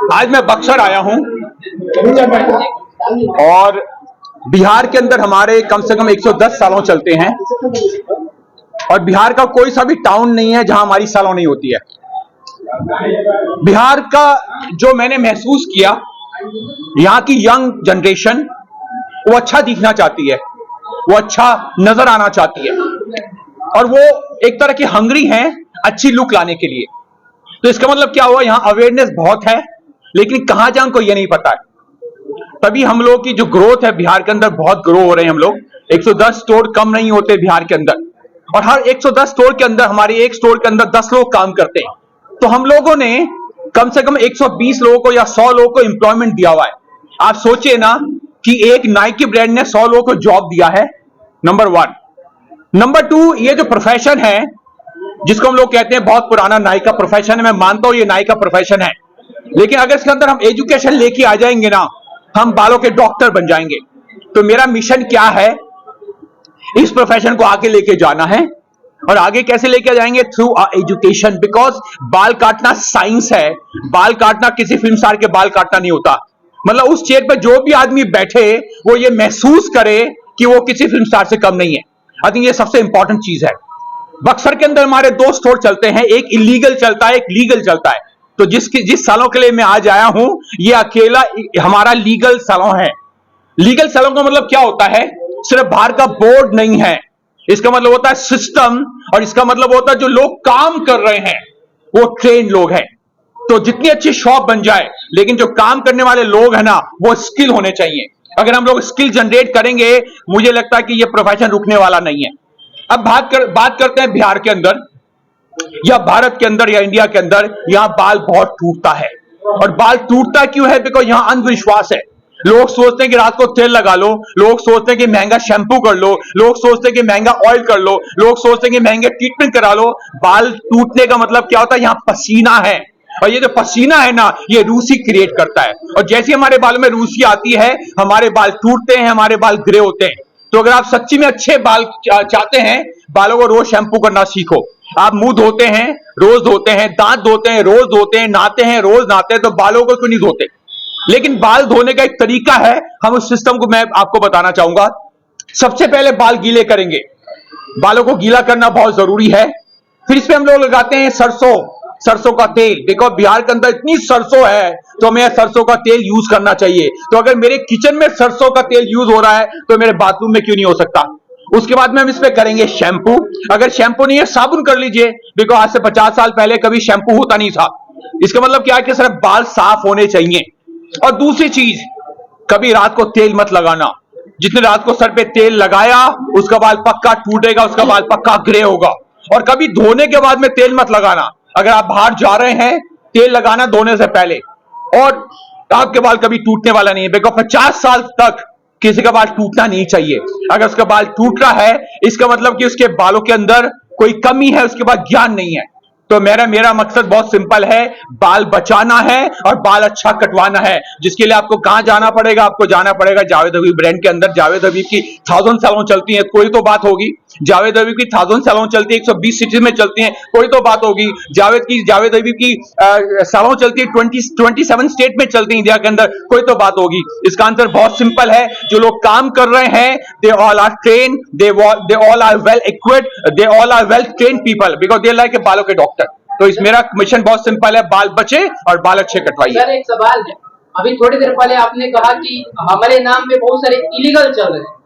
आज मैं बक्सर आया हूं और बिहार के अंदर हमारे कम से कम 110 सालों चलते हैं और बिहार का कोई सा भी टाउन नहीं है जहां हमारी सालों नहीं होती है। बिहार का जो मैंने महसूस किया, यहां की यंग जनरेशन वो अच्छा दिखना चाहती है, वो अच्छा नजर आना चाहती है और वो एक तरह की हंग्री हैं अच्छी लुक लाने के लिए। तो इसका मतलब क्या हुआ, यहां अवेयरनेस बहुत है लेकिन कहां जाऊं को ये नहीं पता है। तभी हम लोग की जो ग्रोथ है बिहार के अंदर, बहुत ग्रो हो रहे हैं हम लोग। 110 स्टोर कम नहीं होते बिहार के अंदर और हर 110 स्टोर के अंदर हमारे एक स्टोर के अंदर 10 लोग काम करते हैं। तो हम लोगों ने कम से कम 120 लोगों को या 100 लोगों को एम्प्लॉयमेंट दिया हुआ है। आप सोचिए ना कि एक नाइकी ब्रांड ने 100 लोगों को जॉब दिया है, नंबर 1। नंबर 2, ये जो प्रोफेशन है जिसको हम लोग कहते हैं बहुत पुराना नाई का प्रोफेशन है, मैं मानता हूं ये नाई का प्रोफेशन है, लेकिन अगर इसके अंदर हम एजुकेशन लेके आ जाएंगे ना, हम बालों के डॉक्टर बन जाएंगे। तो मेरा मिशन क्या है, इस प्रोफेशन को आगे लेके जाना है और आगे कैसे लेके जाएंगे, थ्रू एजुकेशन। बिकॉज बाल काटना साइंस है, बाल काटना किसी फिल्म स्टार के बाल काटना नहीं होता। मतलब उस चेयर पर जो भी आदमी बैठे वो ये महसूस करे कि वो किसी फिल्म स्टार से कम नहीं है। आई थिंक ये सबसे इंपॉर्टेंट चीज है। बक्सर के अंदर हमारे 2 स्टोर चलते हैं, एक इलीगल चलता है, एक लीगल चलता है। तो जिस सालों के लिए मैं आज आया हूं, ये अकेला हमारा लीगल सैलून है। लीगल सैलून का मतलब क्या होता है, सिर्फ बाहर का बोर्ड नहीं है, इसका मतलब होता है सिस्टम, और इसका मतलब होता है जो लोग काम कर रहे हैं वो ट्रेन लोग हैं। तो जितनी अच्छी शॉप बन जाए, लेकिन जो काम करने वाले लोग हैं ना, वो स्किल होने चाहिए। अगर हम लोग स्किल जनरेट करेंगे, मुझे लगता है कि ये प्रोफेशन रुकने वाला नहीं है। अब बात करते हैं बिहार के अंदर या भारत के अंदर या इंडिया के अंदर, यहां बाल बहुत टूटता है। और बाल टूटता क्यों है, बिकॉज यहां अंधविश्वास है। लोग सोचते हैं कि रात को तेल लगा लो, लोग सोचते हैं कि महंगा शैंपू कर लो, लोग सोचते हैं कि महंगा ऑयल कर लो, लोग सोचते हैं कि महंगे ट्रीटमेंट करा लो। बाल टूटने का मतलब क्या होता है, यहां पसीना है और ये जो पसीना है ना, ये रूसी क्रिएट करता है और जैसे हमारे बालों में रूसी आती है, हमारे बाल टूटते हैं, हमारे बाल ग्रे होते हैं। तो अगर आप सच्ची में अच्छे बाल चाहते हैं, बालों को रोज शैंपू करना सीखो। आप मुंह धोते हैं, रोज धोते हैं, दांत धोते हैं, रोज धोते हैं, नहाते हैं, रोज नहाते हैं, तो बालों को क्यों नहीं धोते? लेकिन बाल धोने का एक तरीका है, हम उस सिस्टम को मैं आपको बताना चाहूंगा। सबसे पहले बाल गीले करेंगे, बालों को गीला करना बहुत जरूरी है। फिर इसमें हम लोग लगाते हैं सरसों का तेल। देखो बिहार के अंदर इतनी सरसों है तो हमें सरसों का तेल यूज करना चाहिए। तो अगर मेरे किचन में सरसों का तेल यूज हो रहा है तो मेरे बाथरूम में क्यों नहीं हो सकता? उसके बाद में हम इसमें करेंगे शैंपू। अगर शैंपू नहीं है, साबुन कर लीजिए, बिकॉज आज से 50 साल पहले कभी शैंपू होता नहीं था। इसका मतलब क्या है कि सिर्फ बाल साफ होने चाहिए। और दूसरी चीज, कभी रात को तेल मत लगाना। जितने रात को सर पे तेल लगाया, उसका बाल पक्का टूटेगा, उसका बाल पक्का ग्रे होगा। और कभी धोने के बाद में तेल मत लगाना। अगर आप बाहर जा रहे हैं, तेल लगाना धोने से पहले। और आपके बाल कभी टूटने वाला नहीं है, बिकॉज 50 साल तक किसी का बाल टूटना नहीं चाहिए। अगर उसका बाल टूट रहा है, इसका मतलब कि उसके बालों के अंदर कोई कमी है, उसके पास ज्ञान नहीं है। तो मेरा मकसद बहुत सिंपल है, बाल बचाना है और बाल अच्छा कटवाना है। जिसके लिए आपको कहां जाना पड़ेगा, आपको जाना पड़ेगा जावेद हबीब ब्रांड के अंदर। जावेद हबीब की 1000 सैलून चलती है, कोई तो बात होगी। जावेद हबीब की 1000 सैलून चलती है, 120 सिटीज में चलती है, कोई तो बात होगी। जावेद हबीब की सैलून चलती है 27 स्टेट में चलती है इंडिया के अंदर, कोई तो बात होगी। इसका आंसर बहुत सिंपल है, जो लोग काम कर रहे हैं, they all are train, they all are well equipped, they all are well train people, because they like बालों के डॉक्टर। तो इस मेरा मिशन बहुत सिंपल है, बाल बचे और बाल अच्छे कटवाइए। सर एक सवाल है, अभी थोड़ी देर पहले आपने कहा कि हमारे नाम पे बहुत सारे इलीगल चल रहे हैं।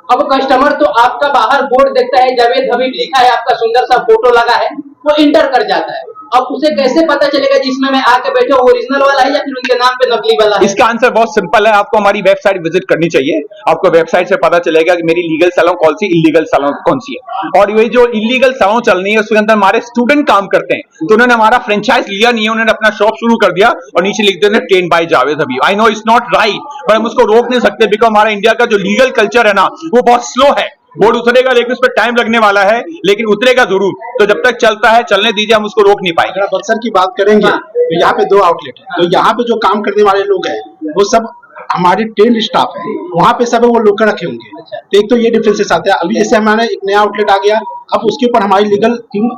अब कस्टमर तो आपका बाहर बोर्ड देखता है, जावेद हबीब लिखा है, आपका सुंदर सा फोटो लगा है, वो इंटर कर जाता है। अब उसे कैसे पता चलेगा जिसमें मैं आके बैठे ओरिजिनल वाला है या फिर उनके नाम पे नकली वाला है? इसका आंसर बहुत सिंपल है, आपको हमारी वेबसाइट विजिट करनी चाहिए। आपको वेबसाइट से पता चलेगा कि मेरी लीगल सैलून कौन सी, इलीगल सैलून कौन सी है। और ये जो इलीगल सैलून चल रही है, उसके अंदर हमारे स्टूडेंट काम करते हैं, तो उन्होंने हमारा फ्रेंचाइज लिया नहीं है, उन्होंने अपना शॉप शुरू कर दिया और नीचे लिख देते हैं train by Javed Habib. I know it's not right, पर हम उसको रोक नहीं सकते, बिकॉज हमारा इंडिया का जो लीगल कल्चर है ना, वो बहुत स्लो है। बोर्ड उतरेगा लेकिन उस पर टाइम लगने वाला है, लेकिन उतरेगा जरूर। तो जब तक चलता है चलने दीजिए, हम उसको रोक नहीं पाएंगे। अगर बक्सर की बात करेंगे तो यहाँ पे 2 आउटलेट है, तो यहाँ पे जो काम करने वाले लोग हैं वो सब हमारे ट्रेंड स्टाफ है, वहाँ पे सब वो लोग रखे होंगे। तो एक तो ये डिफरेंसेस आते हैं। अभी जैसे हमारा एक नया आउटलेट आ गया, अब उसके ऊपर हमारी लीगल टीम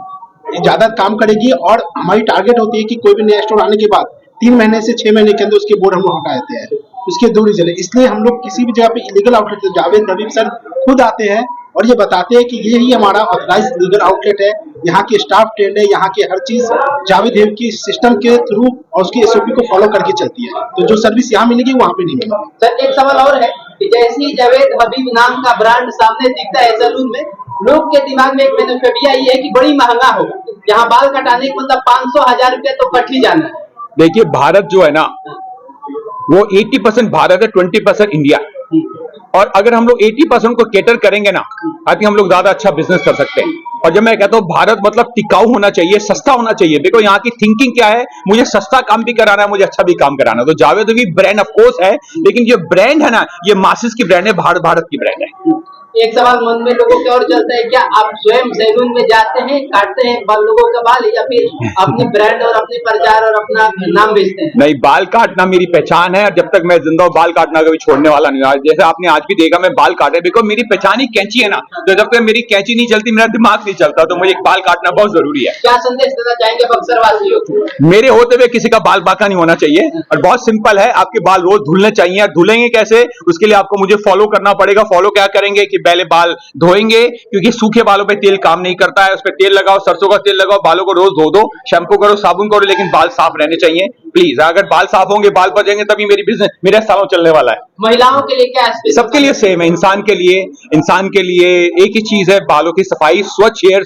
ज्यादा काम करेगी और हमारी टारगेट होती है कि कोई भी नया स्टोर आने के बाद 3 महीने से 6 महीने के अंदर उसके बोर्ड हम लोग हटा देते हैं। उसके 2 रीजन है, इसलिए हम लोग किसी भी जगह पे इलीगल आउटलेट, जावेद हबीब सर खुद आते हैं और ये बताते हैं कि ये ही हमारा ऑथराइज लीगल आउटलेट है, यहाँ की स्टाफ ट्रेंड है, यहाँ की हर चीज जावेद हबीब की सिस्टम के थ्रू और उसकी एसओपी को फॉलो करके चलती है। तो जो सर्विस यहाँ मिलेगी वहाँ पे नहीं मिलेगी। सर एक सवाल और है कि जैसे ही जावेद हबीब नाम का ब्रांड सामने दिखता है सैलून में, लोग के दिमाग में एक मैन्युफैक्चरिया ये है कि बड़ी महंगा होगा, यहाँ बाल कटाने को मतलब 500-1000 रुपया तो कट ही जाना है। देखिए भारत जो है ना वो 80% भारत है, 20% इंडिया। और अगर हम लोग 80% को केटर करेंगे ना, आई थिंक हम लोग ज्यादा अच्छा बिजनेस कर सकते हैं। और जब मैं कहता हूँ भारत मतलब टिकाऊ होना चाहिए, सस्ता होना चाहिए। देखो यहाँ की थिंकिंग क्या है, मुझे सस्ता काम भी कराना है, मुझे अच्छा भी काम कराना है। तो जावेद भी ब्रांड ऑफ कोर्स है, लेकिन ये ब्रांड है ना, ये मासिस की ब्रांड है, भारत की ब्रांड है। एक सवाल मन में लोगों के और चलता है, क्या आप स्वयं सैलून में जाते हैं, काटते हैं लोगों का बाल, या फिर अपनी ब्रांड और अपने प्रचार और अपना नाम बेचते हैं? नहीं, बाल काटना मेरी पहचान है और जब तक मैं जिंदा हूं बाल काटना कभी छोड़ने वाला नहीं हूं। जैसे आपने आज भी देखा मैं बाल काटे, बिकॉज मेरी पहचान ही कैंची है ना, तो जब तक मेरी कैंची नहीं चलती मेरा दिमाग नहीं चलता, तो मुझे बाल काटना बहुत जरूरी है। क्या संदेश देना चाहेंगे बक्सर वासियों को? मेरे होते हुए किसी का बाल बांका नहीं होना चाहिए और बहुत सिंपल है, आपके बाल रोज धुलने चाहिए। और धुलेंगे कैसे, उसके लिए आपको मुझे फॉलो करना पड़ेगा। फॉलो क्या करेंगे कि पहले बाल धोएंगे, क्योंकि सूखे बालों पे तेल काम नहीं करता है, उस पर तेल लगाओ, सरसों का तेल लगाओ, बालों को रोज धो दो, शैम्पू करो, साबुन करो, लेकिन बाल साफ रहने चाहिए प्लीज। अगर बाल साफ होंगे, बाल बचेंगे, तभी मेरी बिजनेस मेरा सालों चलने वाला है। महिलाओं के लिए क्या है? सबके लिए सेम है, इंसान के लिए एक ही चीज है, बालों की सफाई, स्वच्छ हेयर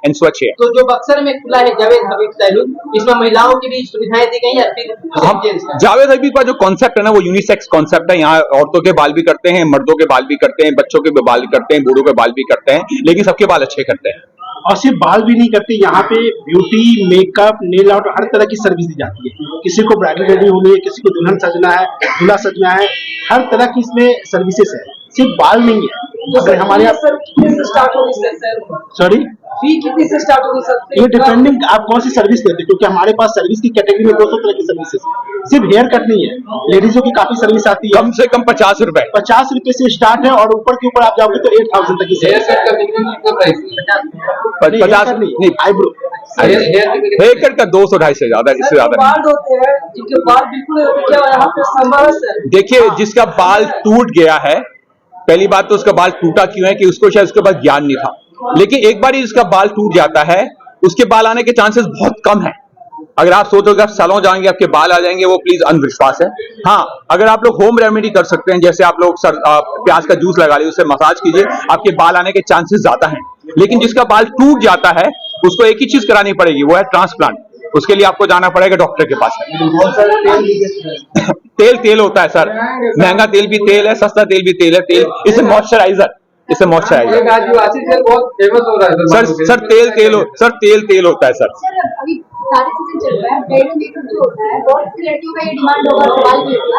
एंड स्वच्छ हेयर। तो जो बक्सर में खुला है जावेद हबीब सैलून, इसमें महिलाओं की भी सुविधाएं दी गई या फिर हम जावेद हबीब का जो कॉन्सेप्ट है ना, वो यूनिसेक्स कॉन्सेप्ट है। यहाँ औरतों के बाल भी करते हैं, मर्दों के बाल भी करते हैं, बच्चों के बाल भी करते हैं, बूढ़ों के बाल भी करते हैं, लेकिन सबके बाल अच्छे करते हैं। और सिर्फ बाल भी नहीं करते, यहाँ पे ब्यूटी, मेकअप, नेल आउट, हर तरह की सर्विस दी जाती है। किसी को ब्राइडल रेडी होनी है, किसी को दुल्हन सजना है, दूल्हा सजना है, हर तरह की इसमें सर्विसेज है, सिर्फ बाल नहीं है। अगर हमारे यहाँ स्टार्ट होगी, सॉरी फी कितनी से स्टार्ट होगी सर? ये डिपेंडिंग आप कौन सी सर्विस देते हैं, क्योंकि हमारे पास सर्विस की कैटेगरी में 200 तरह की सर्विसेज है। सिर्फ हेयर कट नहीं है, लेडीजों की काफी सर्विस आती है। कम से कम 50 रुपए, 50 रुपए से स्टार्ट है और ऊपर के ऊपर आप जाओगे तो 8000 तक की सर्विस है। 50 नहीं, आईब्रो हेयर कट का 200-250 से ज्यादा, इससे ज्यादा नहीं। बाल होते हैं जिनके बाल बिल्कुल नहीं होते, क्या यहाँ पे समरस है? देखिए जिसका बाल टूट गया है, पहली बात तो उसका बाल टूटा क्यों है कि उसको शायद उसके पास ज्ञान नहीं था। लेकिन एक बार जिसका बाल टूट जाता है, उसके बाल आने के चांसेस बहुत कम है। अगर आप सोचोगे आप सैलून जाएंगे आपके बाल आ जाएंगे, वो प्लीज अंधविश्वास है। हाँ, अगर आप लोग होम रेमेडी कर सकते हैं, जैसे आप लोग प्याज का जूस लगा लीजिए, उससे मसाज कीजिए, आपके बाल आने के चांसेस ज्यादा हैं। लेकिन जिसका बाल टूट जाता है उसको एक ही चीज करानी पड़ेगी, वो है ट्रांसप्लांट। उसके लिए आपको जाना पड़ेगा डॉक्टर के पास। तेल होता है सर, महंगा तेल भी तेल है, सस्ता तेल भी तेल है। तेल इसे मॉइस्चराइजर आदिवासी तेल बहुत फेमस हो रहा है सर तेल होता है सर। अभी सारे चीजें चल रहा है, ब्राइडल मेकअप जो होता है बहुत सी लड़कियों का ये डिमांड होगा बाल के ऊपर।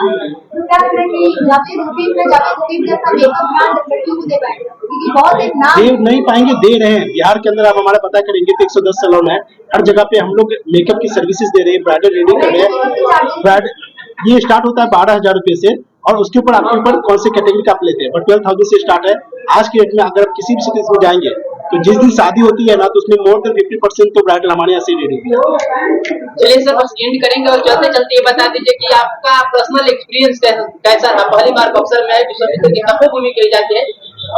तो क्या लगता है कि जावेद हबीब जैसा मेकअप ब्रांड लड़कियों को दे पाएगा, क्योंकि बहुत एक नाम दे नहीं पाएंगे, दे रहे हैं। बिहार के अंदर आप हमारा पता करेंगे तो 110 सैलून है, हर जगह पे हम लोग मेकअप की सर्विसेज दे रहे हैं, ब्राइडल रेडी कर रहे हैं। ये स्टार्ट होता है 12,000 रुपए से और उसके ऊपर आपके ऊपर कौन से कैटेगरी का आप लेते हैं, बट 12,000 से स्टार्ट है। आज के डेट में अगर आप किसी भी सिटी में जाएंगे तो जिस दिन शादी होती है ना, तो उसमें मोर देन 50% तो ब्राइडल हमारे यहाँ से रेडी है। चलिए सर बस एंड करेंगे और चलते चलते ये बता दीजिए कि आपका पर्सनल एक्सपीरियंस कैसा रहा? पहली बार बक्सर में आए, विश्वविद्यालय की तपोभूमि कही जाती है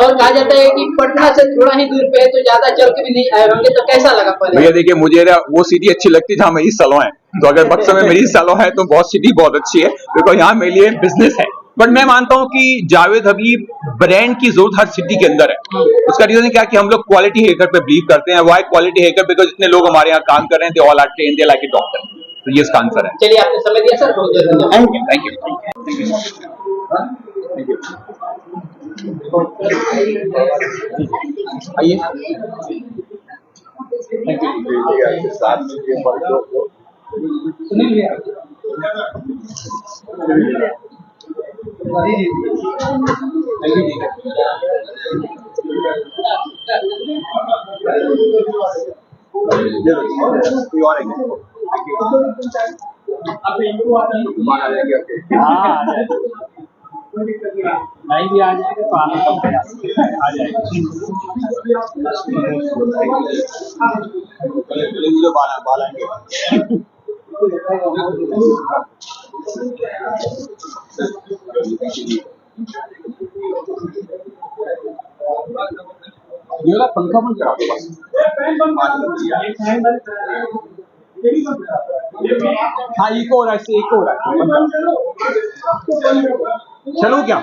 और कहा जाता है कि पटना से थोड़ा ही दूर पे है, तो ज्यादा चल के भी नहीं आए होंगे, तो कैसा लगा? पहले भैया देखिए, मुझे वो सिटी अच्छी लगती जहाँ मेरी सैलून है, तो अगर बक्सर में मेरी सैलून है तो बहुत सिटी बहुत अच्छी है, बिकॉज यहाँ मेरे लिए बिजनेस है। बट मैं मानता हूँ कि जावेद हबीब ब्रांड की जरूरत हर सिटी के अंदर है। उसका रीजन क्या कि हम लोग क्वालिटी हेयर कट पे बिलीव करते हैं। Why quality hair cut? Because जितने लोग हमारे यहाँ काम कर रहे हैं, they all are trained, they like a doctor. तो ये इसका आंसर है। चलिए आपने समय दिया सर, बहुत बहुत धन्यवाद। थैंक नहीं भी आ जाएगा तो आना तो आ जाएगा। बाल आएंगे। ये वाला पंखा बंद करा दो बस। हाँ, एक और ऐसे एक और है। चलो क्या